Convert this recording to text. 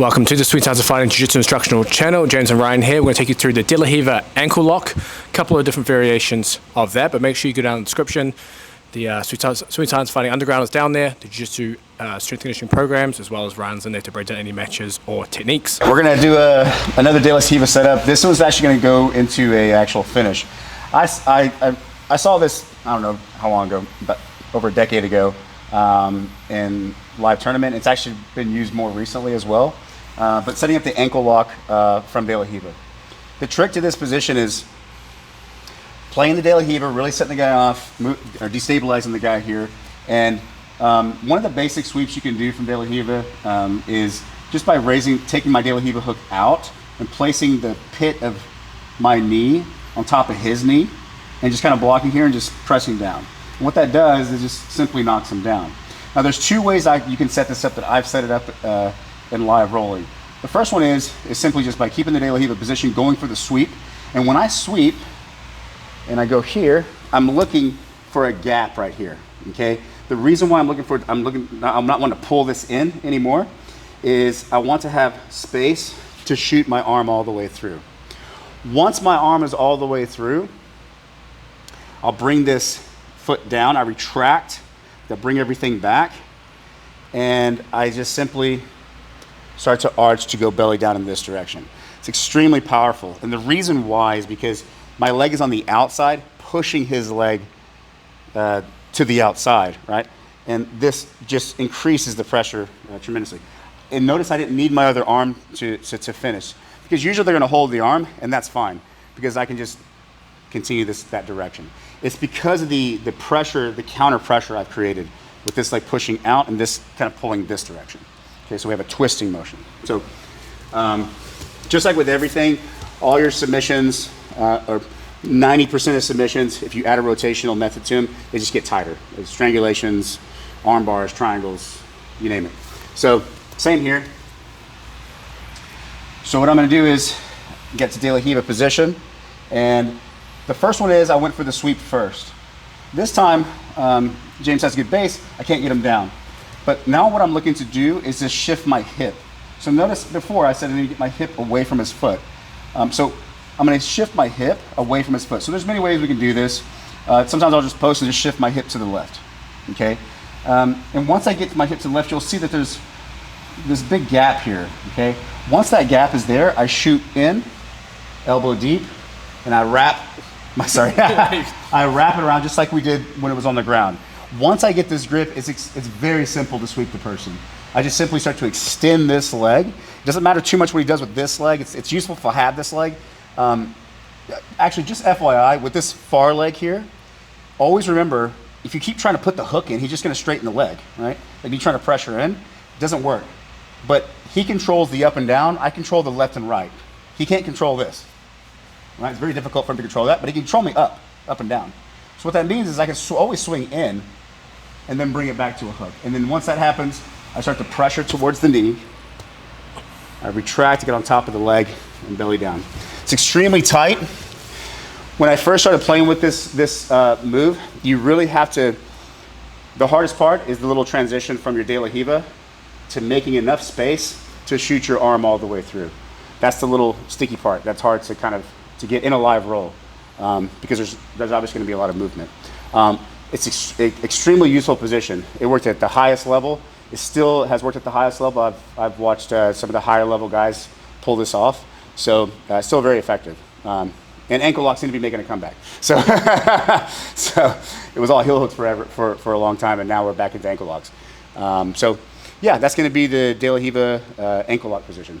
Welcome to the Sweet Science of Fighting Jiu-Jitsu instructional channel. James and Ryan here. We're going to take you through the De La Riva ankle lock, a couple of different variations of that, but make sure you go down in the description. The Sweet Science Fighting Underground is down there, the Jiu-Jitsu strength conditioning programs, as well as Ryan's in there to break down any matches or techniques. We're going to do another De La Riva setup. This one's actually going to go into a actual finish. I saw this, I don't know how long ago, but over a decade ago in live tournament. It's actually been used more recently as well. But setting up the ankle lock from De La Riva. The trick to this position is playing the De La Riva, really setting the guy off, or destabilizing the guy here. And one of the basic sweeps you can do from De La Riva is just by taking my De La Riva hook out and placing the pit of my knee on top of his knee and just kind of blocking here and just pressing down. And what that does is just simply knocks him down. Now there's two ways you can set this up that I've set it up in live rolling. The first one is simply just by keeping the De La Riva position, going for the sweep. And when I sweep and I go here, I'm looking for a gap right here, okay? The reason why I'm not wanting to pull this in anymore is I want to have space to shoot my arm all the way through. Once my arm is all the way through, I'll bring this foot down, I retract, to bring everything back, and I just simply start to arch to go belly down in this direction. It's extremely powerful, and the reason why is because my leg is on the outside, pushing his leg to the outside, right? And this just increases the pressure tremendously. And notice I didn't need my other arm to finish, because usually they're gonna hold the arm, and that's fine, because I can just continue that direction. It's because of the pressure, the counter pressure I've created with this like pushing out and this kind of pulling this direction. Okay, so we have a twisting motion. So just like with everything, all your submissions, or 90% of submissions, if you add a rotational method to them, they just get tighter. It's strangulations, arm bars, triangles, you name it. So same here. So what I'm gonna do is get to De La Riva position, and the first one is I went for the sweep first. This time, James has a good base, I can't get him down. But now what I'm looking to do is just shift my hip. So notice before I said I need to get my hip away from his foot. So I'm gonna shift my hip away from his foot. So there's many ways we can do this. Sometimes I'll just post and just shift my hip to the left, okay? And once I get my hip to the left, you'll see that there's this big gap here, okay? Once that gap is there, I shoot in, elbow deep, and I wrap I wrap it around just like we did when it was on the ground. Once I get this grip, it's very simple to sweep the person. I just simply start to extend this leg. It doesn't matter too much what he does with this leg. It's useful if I have this leg. Actually, just FYI, with this far leg here, always remember, if you keep trying to put the hook in, he's just gonna straighten the leg, right? Like you trying to pressure in, it doesn't work. But he controls the up and down, I control the left and right. He can't control this. Right? It's very difficult for him to control that, but he can control me up and down. So what that means is I can always swing in and then bring it back to a hook. And then once that happens, I start to pressure towards the knee. I retract to get on top of the leg and belly down. It's extremely tight. When I first started playing with this move, you really have to, the hardest part is the little transition from your De La Riva to making enough space to shoot your arm all the way through. That's the little sticky part. That's hard to get in a live roll because there's obviously going to be a lot of movement. It's an extremely useful position. It worked at the highest level. It still has worked at the highest level. I've watched some of the higher level guys pull this off. So still very effective. And ankle locks seem to be making a comeback. So, so it was all heel hooks for a long time, and now we're back into ankle locks. So yeah, that's going to be the De La Riva ankle lock position.